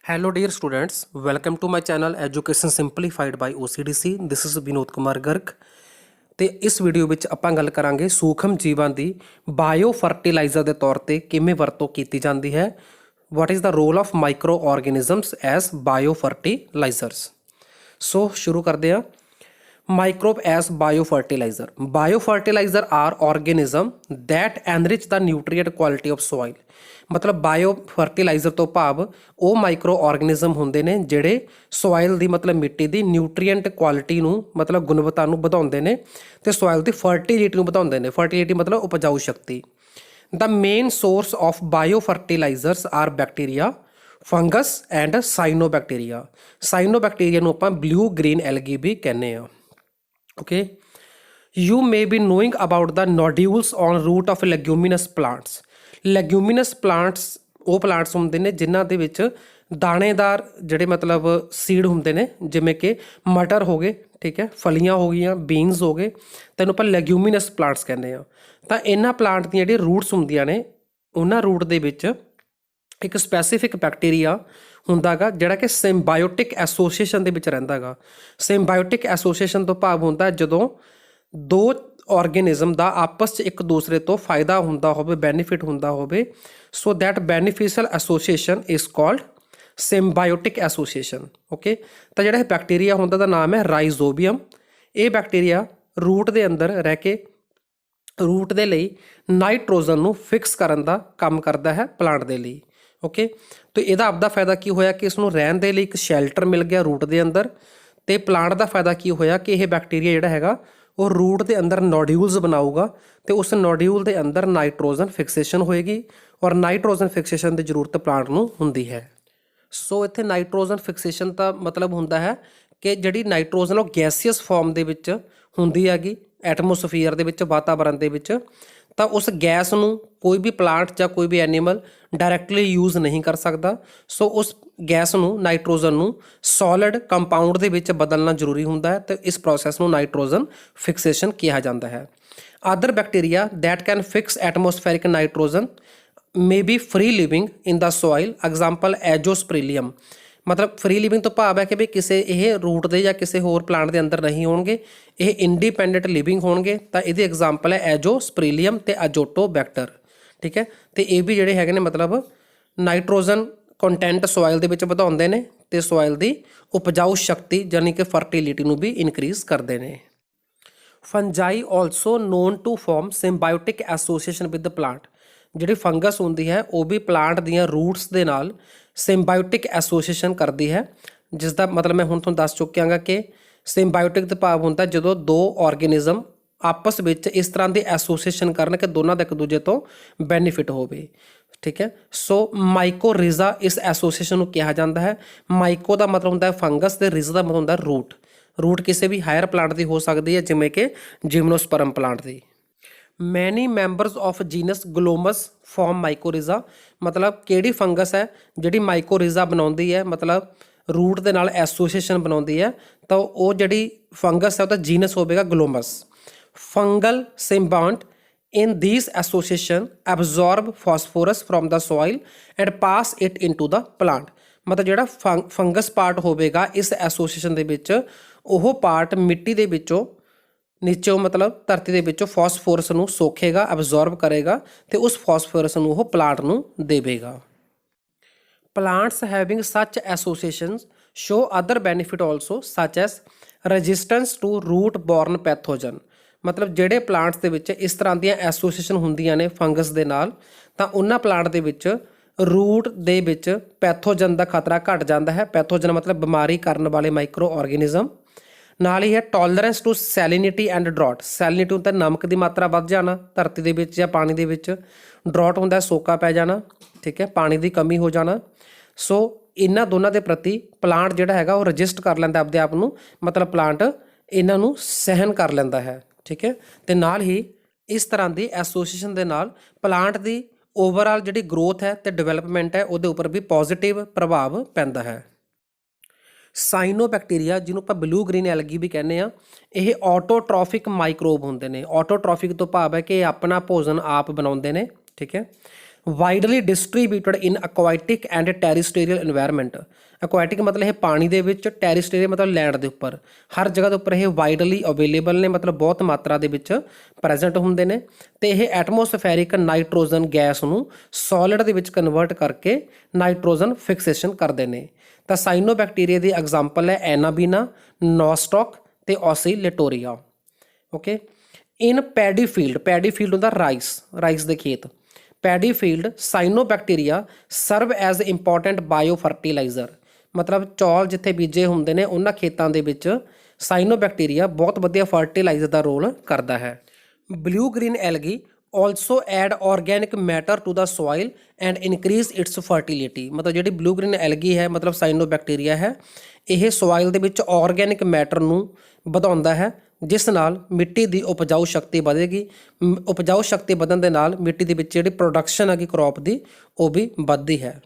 Hello dear students, welcome to my channel Education Simplified by OCDC. This is Vinod Kumar Garg ਤੇ ਇਸ video ਵਿੱਚ ਆਪਾਂ ਗੱਲ ਕਰਾਂਗੇ ਸੂਖਮ ਜੀਵਾਂ ਦੀ ਬਾਇਓ ਫਰਟੀਲਾਈਜ਼ਰ ਦੇ ਤੌਰ ਤੇ ਕਿਵੇਂ ਵਰਤੋਂ ਕੀਤੀ ਜਾਂਦੀ ਹੈ। What is the role of microorganisms as biofertilizers? ਸੋ ਸ਼ੁਰੂ ਕਰਦੇ ਹਾਂ। Microbe as biofertilizer. Biofertilizer are organism that enrich the nutrient quality of soil. मतलब ਬਾਇਓ ਫਰਟੀਲਾਈਜ਼ਰ ਤੋਂ ਭਾਵ ਉਹ ਮਾਈਕਰੋ ਆਰਗੇਨਿਜ਼ਮ ਹੁੰਦੇ ਨੇ ਜਿਹੜੇ ਸੋਇਲ ਦੀ ਮਤਲਬ ਮਿੱਟੀ ਦੀ ਨਿਊਟਰੀਐਂਟ ਕੁਆਲਿਟੀ ਨੂੰ ਮਤਲਬ ਗੁਣਵੱਤਾ ਨੂੰ ਵਧਾਉਂਦੇ ਨੇ ਤੇ ਸੋਇਲ ਦੀ ਫਰਟੀਲਿਟੀ ਨੂੰ ਵਧਾਉਂਦੇ ਨੇ। ਫਰਟੀਲਿਟੀ ਮਤਲਬ ਉਪਜਾਊ ਸ਼ਕਤੀ। The main source of bio fertilisers are bacteria, fungus and cyanobacteria. Cyanobacteria ਨੂੰ ਆਪਾਂ ਬਲੂ ਗ੍ਰੀਨ ਐਲਗੀ ਵੀ ਕਹਿੰਦੇ ਆ। Okay, you may be knowing about the nodules on root of leguminous plants. Leguminous plants ਉਹ plants ਹੁੰਦੇ ਨੇ ਜਿਨ੍ਹਾਂ ਦੇ ਵਿੱਚ ਦਾਣੇਦਾਰ ਜਿਹੜੇ ਮਤਲਬ ਸੀਡ ਹੁੰਦੇ ਨੇ, ਜਿਵੇਂ ਕਿ ਮਟਰ ਹੋ ਗਏ, ਠੀਕ ਹੈ, ਫਲੀਆਂ ਹੋ ਗਈਆਂ, ਬੀਨਸ ਹੋ ਗਏ, ਤੈਨੂੰ ਆਪਾਂ ਲੈਗਿਊਮੀਨਸ ਪਲਾਂਟਸ ਕਹਿੰਦੇ ਆ। ਤਾਂ ਇਹਨਾਂ ਪਲਾਂਟ ਦੀਆਂ ਜਿਹੜੀਆਂ ਰੂਟਸ ਹੁੰਦੀਆਂ ਨੇ ਉਹਨਾਂ ਰੂਟ ਦੇ ਵਿੱਚ ਇੱਕ ਸਪੈਸੀਫਿਕ ਬੈਕਟੀਰੀਆ ਹੁੰਦਾ ਗਾ ਜਿਹੜਾ ਕਿ ਸਿੰਬਾਇਓਟਿਕ ਐਸੋਸੀਏਸ਼ਨ ਦੇ ਵਿੱਚ ਰਹਿੰਦਾ ਗਾ। ਸਿੰਬਾਇਓਟਿਕ ਐਸੋਸੀਏਸ਼ਨ ਤੋਂ ਭਾਵ ਹੁੰਦਾ ਜਦੋਂ ਦੋ ਆਰਗੇਨਿਜ਼ਮ ਦਾ ਆਪਸ 'ਚ ਇੱਕ ਦੂਸਰੇ ਤੋਂ ਫਾਇਦਾ ਹੁੰਦਾ ਹੋਵੇ, ਬੈਨੀਫਿਟ ਹੁੰਦਾ ਹੋਵੇ। So that beneficial association is called symbiotic association. Okay, ਤਾਂ ਜਿਹੜਾ ਇਹ ਬੈਕਟੀਰੀਆ ਹੁੰਦਾ ਦਾ ਨਾਮ ਹੈ ਰਾਈਜ਼ੋਬੀਅਮ। ਇਹ ਬੈਕਟੀਰੀਆ ਰੂਟ ਦੇ ਅੰਦਰ ਰਹਿ ਕੇ ਰੂਟ ਦੇ ਲਈ ਨਾਈਟ੍ਰੋਜਨ ਨੂੰ ਫਿਕਸ ਕਰਨ ਦਾ ਕੰਮ ਕਰਦਾ ਹੈ ਪਲਾਂਟ ਦੇ ਲਈ। ਓਕੇ, ਤੇ ਇਹਦਾ ਆਪਦਾ ਫਾਇਦਾ ਕੀ ਹੋਇਆ ਕਿ ਇਸ ਨੂੰ ਰਹਿਣ ਦੇ ਲਈ ਇੱਕ ਸ਼ੈਲਟਰ ਮਿਲ ਗਿਆ ਰੂਟ ਦੇ ਅੰਦਰ। ਤੇ ਪਲਾਂਟ ਦਾ ਫਾਇਦਾ ਕੀ ਹੋਇਆ ਕਿ ਇਹ ਬੈਕਟੀਰੀਆ ਜਿਹੜਾ ਹੈਗਾ ਉਹ ਰੂਟ ਦੇ ਅੰਦਰ ਨੋਡਿਊਲਸ ਬਣਾਊਗਾ ਤੇ ਉਸ ਨੋਡਿਊਲ ਦੇ ਅੰਦਰ ਨਾਈਟ੍ਰੋਜਨ ਫਿਕਸੇਸ਼ਨ ਹੋਏਗੀ ਔਰ ਨਾਈਟ੍ਰੋਜਨ ਫਿਕਸੇਸ਼ਨ ਦੀ ਜ਼ਰੂਰਤ ਪਲਾਂਟ ਨੂੰ ਹੁੰਦੀ ਹੈ। ਸੋ ਇੱਥੇ ਨਾਈਟ੍ਰੋਜਨ ਫਿਕਸੇਸ਼ਨ ਦਾ ਮਤਲਬ ਹੁੰਦਾ ਹੈ ਕਿ ਜਿਹੜੀ ਨਾਈਟ੍ਰੋਜਨ ਉਹ ਗੈਸੀਅਸ ਫਾਰਮ ਦੇ ਵਿੱਚ ਹੁੰਦੀ ਹੈਗੀ ਐਟਮੋਸਫੀਅਰ ਦੇ ਵਿੱਚ, ਵਾਤਾਵਰਨ ਦੇ ਵਿੱਚ। ਤਾਂ ਉਸ ਗੈਸ ਨੂੰ ਕੋਈ ਵੀ ਪਲਾਂਟ ਜਾਂ ਕੋਈ ਵੀ ਐਨੀਮਲ ਡਾਇਰੈਕਟਲੀ ਯੂਜ਼ ਨਹੀਂ ਕਰ ਸਕਦਾ। ਸੋ ਉਸ ਗੈਸ ਨੂੰ, ਨਾਈਟ੍ਰੋਜਨ ਨੂੰ ਸੋਲਿਡ ਕੰਪਾਊਂਡ ਦੇ ਵਿੱਚ ਬਦਲਣਾ ਜ਼ਰੂਰੀ ਹੁੰਦਾ ਹੈ ਤੇ ਇਸ ਪ੍ਰੋਸੈਸ ਨੂੰ ਨਾਈਟ੍ਰੋਜਨ ਫਿਕਸੇਸ਼ਨ ਕਿਹਾ ਜਾਂਦਾ ਹੈ। Other bacteria that can fix atmospheric nitrogen may be free living in the soil. Example Azospirillum. ਮਤਲਬ ਫਰੀ ਲਿਵਿੰਗ ਤੋਂ ਭਾਵ ਹੈ ਕਿ ਵੀ ਕਿਸੇ ਇਹ ਰੂਟ ਦੇ ਜਾਂ ਕਿਸੇ ਹੋਰ ਪਲਾਂਟ ਦੇ ਅੰਦਰ ਨਹੀਂ ਹੋਣਗੇ, ਇਹ ਇੰਡੀਪੈਂਡੈਂਟ ਲਿਵਿੰਗ ਹੋਣਗੇ। ਤਾਂ ਇਹਦੀ ਐਗਜ਼ਾਮਪਲ ਹੈ ਐਜੋਸਪਰੀਲੀਅਮ ਤੇ ਅਜੋਟੋਬੈਕਟਰ। ਠੀਕ ਹੈ, ਤੇ ਇਹ ਵੀ ਜਿਹੜੇ ਹੈਗੇ ਨੇ ਮਤਲਬ ਨਾਈਟ੍ਰੋਜਨ ਕੰਟੈਂਟ ਸੋਇਲ ਦੇ ਵਿੱਚ ਵਧਾਉਂਦੇ ਨੇ ਤੇ ਸੋਇਲ ਦੀ ਉਪਜਾਊ ਸ਼ਕਤੀ ਯਾਨੀ ਕਿ ਫਰਟੀਲਿਟੀ ਨੂੰ ਵੀ ਇਨਕਰੀਜ਼ ਕਰਦੇ ਨੇ। Fungi also known to form symbiotic association with the plant. ਜਿਹੜੀ ਫੰਗਸ ਹੁੰਦੀ ਹੈ ਉਹ ਵੀ ਪਲਾਂਟ ਦੀਆਂ ਰੂਟਸ ਦੇ ਨਾਲ ਸਿੰਬਾਇਓਟਿਕ ਐਸੋਸੀਏਸ਼ਨ ਕਰਦੀ ਹੈ, ਜਿਸ ਦਾ ਮਤਲਬ ਮੈਂ ਹੁਣ ਤੁਹਾਨੂੰ ਦੱਸ ਚੁੱਕਿਆ ਹਾਂ ਕਿ ਸਿੰਬਾਇਓਟਿਕ ਦਾ ਭਾਵ ਹੁੰਦਾ ਜਦੋਂ ਦੋ ਆਰਗੇਨਿਜ਼ਮ ਆਪਸ ਵਿੱਚ ਇਸ ਤਰ੍ਹਾਂ ਦੀ ਐਸੋਸੀਏਸ਼ਨ ਕਰਨ ਕਿ ਦੋਨਾਂ ਦਾ ਇੱਕ ਦੂਜੇ ਤੋਂ ਬੈਨੀਫਿਟ ਹੋਵੇ। ਠੀਕ ਹੈ, ਸੋ ਮਾਈਕੋਰਿਜ਼ਾ ਇਸ ਐਸੋਸੀਏਸ਼ਨ ਨੂੰ ਕਿਹਾ ਜਾਂਦਾ ਹੈ। ਮਾਈਕੋ ਦਾ ਮਤਲਬ ਹੁੰਦਾ ਹੈ ਫੰਗਸ ਤੇ ਰਿਜ਼ਾ ਦਾ ਮਤਲਬ ਹੁੰਦਾ ਰੂਟ। ਰੂਟ ਕਿਸੇ ਵੀ ਹਾਇਰ ਪਲਾਂਟ ਦੀ ਹੋ ਸਕਦੀ ਹੈ ਜਿਵੇਂ ਕਿ ਜਿਮਨੋਸਪਰਮ ਪਲਾਂਟ ਦੀ। ਮੈਨੀ ਮੈਂਬਰਸ ਆਫ ਜੀਨਸ ਗਲੋਮਸ ਫਾਰਮ ਮਾਈਕੋਰਿਜ਼ਾ। ਮਤਲਬ ਕਿਹੜੀ ਫੰਗਸ ਹੈ ਜਿਹੜੀ ਮਾਈਕੋਰਿਜ਼ਾ ਬਣਾਉਂਦੀ ਹੈ, ਮਤਲਬ ਰੂਟ ਦੇ ਨਾਲ ਐਸੋਸੀਏਸ਼ਨ ਬਣਾਉਂਦੀ ਹੈ, ਤਾਂ ਉਹ ਜਿਹੜੀ ਫੰਗਸ ਹੈ ਉਹਦਾ ਜੀਨਸ ਹੋਵੇਗਾ Glomus. Fungal symbiont in these association absorb phosphorus from the soil and pass it into the plant। ਮਤਲਬ ਜਿਹੜਾ ਫੰਗਸ ਪਾਰਟ ਹੋਵੇਗਾ ਇਸ ਐਸੋਸੀਏਸ਼ਨ ਦੇ ਵਿੱਚ ਉਹ ਪਾਰਟ ਮਿੱਟੀ ਦੇ ਵਿੱਚੋਂ ਨੀਚੋਂ ਮਤਲਬ ਧਰਤੀ ਦੇ ਵਿੱਚੋਂ ਫਾਸਫੋਰਸ ਨੂੰ ਸੋਖੇਗਾ, ਅਬਜ਼ੋਰਬ ਕਰੇਗਾ ਤੇ ਉਸ ਫਾਸਫੋਰਸ ਨੂੰ ਉਹ ਪਲਾਂਟ ਨੂੰ ਦੇਵੇਗਾ। Plants having such associations show other benefit also such as resistance to root borne pathogen। ਮਤਲਬ ਜਿਹੜੇ ਪਲਾਂਟਸ ਦੇ ਵਿੱਚ ਇਸ ਤਰ੍ਹਾਂ ਦੀਆਂ ਐਸੋਸੀਏਸ਼ਨ ਹੁੰਦੀਆਂ ਨੇ ਫੰਗਸ ਦੇ ਨਾਲ ਤਾਂ ਉਹਨਾਂ ਪਲਾਂਟ ਦੇ ਵਿੱਚ ਰੂਟ ਦੇ ਵਿੱਚ ਪੈਥੋਜਨ ਦਾ ਖਤਰਾ ਘਟ ਜਾਂਦਾ ਹੈ। ਪੈਥੋਜਨ ਮਤਲਬ ਬਿਮਾਰੀ ਕਰਨ ਵਾਲੇ ਮਾਈਕਰੋ ਆਰਗੇਨਿਜ਼ਮ। ਨਾਲ ਹੀ ਹੈ ਟੋਲਰੈਂਸ ਟੂ ਸੈਲਿਨਿਟੀ ਐਂਡ ਡਰੌਟ। ਸੈਲਿਨਿਟੀ ਹੁੰਦਾ ਨਮਕ ਦੀ ਮਾਤਰਾ ਵੱਧ ਜਾਣਾ ਧਰਤੀ ਦੇ ਵਿੱਚ ਜਾਂ ਪਾਣੀ ਦੇ ਵਿੱਚ। ਡਰੌਟ ਹੁੰਦਾ ਸੋਕਾ ਪੈ ਜਾਣਾ, ਠੀਕ ਹੈ, ਪਾਣੀ ਦੀ ਕਮੀ ਹੋ ਜਾਣਾ। ਸੋ ਇਹਨਾਂ ਦੋਨਾਂ ਦੇ ਪ੍ਰਤੀ ਪਲਾਂਟ ਜਿਹੜਾ ਹੈਗਾ ਉਹ ਰਜਿਸਟ ਕਰ ਲੈਂਦਾ ਆਪਦੇ ਆਪ ਨੂੰ, ਮਤਲਬ ਪਲਾਂਟ ਇਹਨਾਂ ਨੂੰ ਸਹਿਨ ਕਰ ਲੈਂਦਾ ਹੈ। ਠੀਕ ਹੈ, ਤੇ ਨਾਲ ਹੀ ਇਸ ਤਰ੍ਹਾਂ ਦੀ ਐਸੋਸੀਏਸ਼ਨ ਦੇ ਨਾਲ ਪਲਾਂਟ ਦੀ ਓਵਰਆਲ ਜਿਹੜੀ ਗਰੋਥ ਹੈ ਤੇ ਡਿਵੈਲਪਮੈਂਟ ਹੈ ਉਹਦੇ ਉੱਪਰ ਵੀ ਪੋਜ਼ਿਟਿਵ ਪ੍ਰਭਾਵ ਪੈਂਦਾ ਹੈ। ਸਾਈਨੋਬੈਕਟੀਰੀਆ ਜਿਹਨੂੰ ਆਪਾਂ ਬਲੂ ਗ੍ਰੀਨ ਐਲਗੀ ਵੀ ਕਹਿੰਦੇ ਆ, ਇਹ ਆਟੋਟ੍ਰੋਫਿਕ ਮਾਈਕਰੋਬ ਹੁੰਦੇ ਨੇ। ਆਟੋਟ੍ਰੋਫਿਕ ਤੋਂ ਭਾਵ ਹੈ ਕਿ ਇਹ ਆਪਣਾ ਭੋਜਨ ਆਪ ਬਣਾਉਂਦੇ ਨੇ। ਠੀਕ ਹੈ, ਵਾਈਡਲੀ ਡਿਸਟ੍ਰੀਬਿਊਟਡ ਇਨ ਅਕੁਆਟਿਕ ਐਂਡ ਟੈਰੀਸਟੇਰੀਅਲ ਇਨਵਾਇਰਨਮੈਂਟ। ਅਕੁਆਟਿਕ ਮਤਲਬ ਇਹ ਪਾਣੀ ਦੇ ਵਿੱਚ, ਟੈਰੀਸਟੇਰੀਅਲ ਮਤਲਬ ਲੈਂਡ ਦੇ ਉੱਪਰ, ਹਰ ਜਗ੍ਹਾ ਦੇ ਉੱਪਰ ਇਹ ਵਾਈਡਲੀ ਅਵੇਲੇਬਲ ਨੇ, ਮਤਲਬ ਬਹੁਤ ਮਾਤਰਾ ਦੇ ਵਿੱਚ ਪ੍ਰੈਜ਼ੈਂਟ ਹੁੰਦੇ ਨੇ। ਤੇ ਇਹ ਐਟਮੋਸਫੈਰਿਕ ਨਾਈਟ੍ਰੋਜਨ ਗੈਸ ਨੂੰ ਸੋਲਿਡ ਦੇ ਵਿੱਚ ਕਨਵਰਟ ਕਰਕੇ ਨਾਈਟ੍ਰੋਜਨ ਫਿਕਸੇਸ਼ਨ ਕਰਦੇ ਨੇ। ਤਾਂ ਸਾਈਨੋਬੈਕਟੀਰੀਆ ਦੀ ਐਗਜ਼ਾਮਪਲ ਹੈ ਐਨਾਬੀਨਾ, ਨੋਸਟੋਕ ਤੇ ਓਸੀਲੇਟੋਰੀਆ। ਓਕੇ, ਇਨ ਪੈਡੀ ਫੀਲਡ ਹੁੰਦਾ ਰਾਈਸ ਦੇ ਖੇਤ। ਪੈਡੀ ਫੀਲਡ ਸਾਈਨੋਬੈਕਟੀਰੀਆ ਸਰਵ ਐਜ਼ ਇੰਪੋਰਟੈਂਟ ਬਾਇਓ ਫਰਟੀਲਾਈਜ਼ਰ। ਮਤਲਬ ਚੌਲ ਜਿੱਥੇ ਬੀਜੇ ਹੁੰਦੇ ਨੇ ਉਹਨਾਂ ਖੇਤਾਂ ਦੇ ਵਿੱਚ ਸਾਈਨੋਬੈਕਟੀਰੀਆ ਬਹੁਤ ਵਧੀਆ ਫਰਟੀਲਾਈਜ਼ਰ ਦਾ ਰੋਲ ਕਰਦਾ ਹੈ। Blue green algae also add organic matter to the soil and increase its fertility। ਮਤਲਬ ਜਿਹੜੀ ਬਲੂ ਗ੍ਰੀਨ ਐਲਗੀ ਹੈ, ਮਤਲਬ ਸਾਈਨੋਬੈਕਟੀਰੀਆ ਹੈ, ਇਹ ਸੋਇਲ ਦੇ ਵਿੱਚ ਆਰਗੈਨਿਕ ਮੈਟਰ ਨੂੰ ਵਧਾਉਂਦਾ ਹੈ, ਜਿਸ ਨਾਲ ਮਿੱਟੀ ਦੀ ਉਪਜਾਊ ਸ਼ਕਤੀ ਵਧੇਗੀ। ਉਪਜਾਊ ਸ਼ਕਤੀ ਵਧਣ ਦੇ ਨਾਲ ਮਿੱਟੀ ਦੇ ਵਿੱਚ ਜਿਹੜੀ ਪ੍ਰੋਡਕਸ਼ਨ ਹੈਗੀ ਕ੍ਰੌਪ ਦੀ ਉਹ ਵੀ ਵੱਧਦੀ ਹੈ।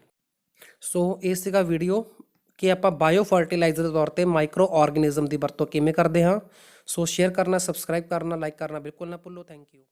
ਸੋ ਇਹ ਸੀਗਾ ਵੀਡੀਓ ਕਿ ਆਪਾਂ ਬਾਇਓ ਫਰਟੀਲਾਈਜ਼ਰ ਦੇ ਤੌਰ 'ਤੇ ਮਾਈਕਰੋ ਆਰਗੈਨਿਜ਼ਮ ਦੀ ਵਰਤੋਂ ਕਿਵੇਂ ਕਰਦੇ ਹਾਂ। ਸੋ ਸ਼ੇਅਰ ਕਰਨਾ, ਸਬਸਕ੍ਰਾਈਬ ਕਰਨਾ, ਲਾਈਕ ਕਰਨਾ ਬਿਲਕੁਲ ਨਾ ਭੁੱਲੋ। Thank you.